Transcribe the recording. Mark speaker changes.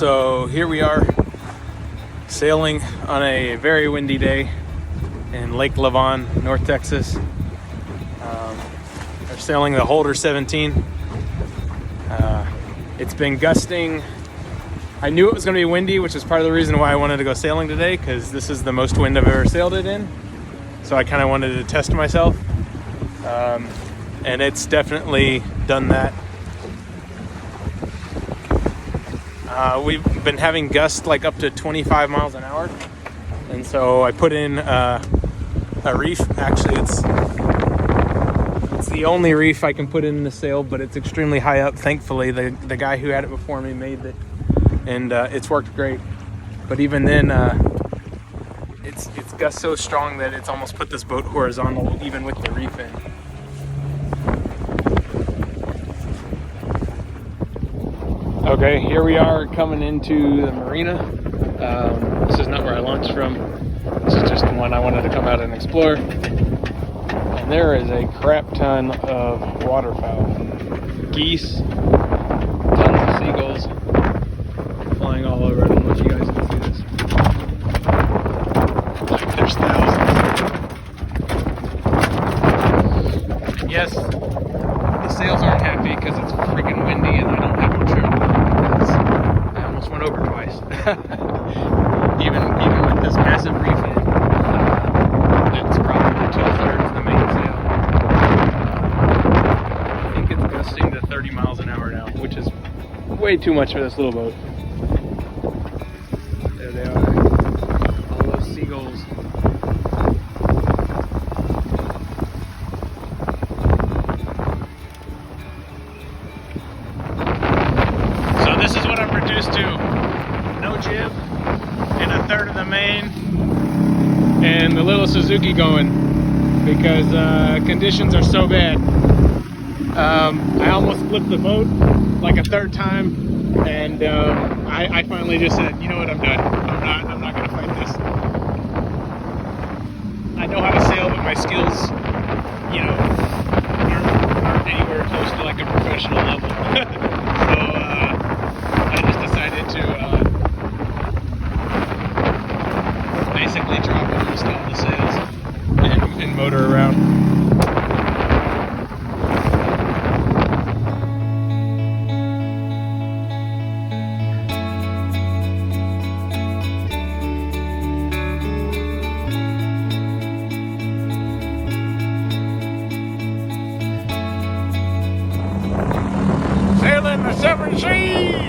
Speaker 1: So here we are sailing on a very windy day in Lake Lavon, North Texas. We're sailing the Holder17. It's been gusting. I knew it was going to be windy, which is part of the reason why I wanted to go sailing today, because this is the most wind I've ever sailed it in. So I kind of wanted to test myself. And it's definitely done that. We've been having gusts like up to 25 miles an hour. And so I put in a reef. Actually, it's the only reef I can put in the sail, but it's extremely high up. Thankfully, the guy who had it before me made it, and it's worked great. But even then, it's gust so strong that it's almost put this boat horizontal, even with the reef in. Okay, here we are coming into the marina. This is not where I launched from. This is just the one I wanted to come out and explore. And there is a crap ton of waterfowl. Geese, tons of seagulls flying all over. I don't know if you guys can see this. Like there's thousands. Yes, the sails aren't happy because it's freaking windy and I don't have no trim. I almost went over twice. even with this massive reef in, it's probably 2/3 the main sail. I think it's gusting to 30 miles an hour now, which is way too much for this little boat. There they are, all those seagulls. So this is what I'm reduced to. No jib, and 1/3 of the main, and the little Suzuki going, because conditions are so bad. I almost flipped the boat like a 3rd time, and I finally just said, you know what, I'm done. I'm not gonna fight this. I know how to sail, but my skills, aren't anywhere close to like a professional level. So I just decided to basically drop almost all the sails and motor around. Sailing the 7 seas!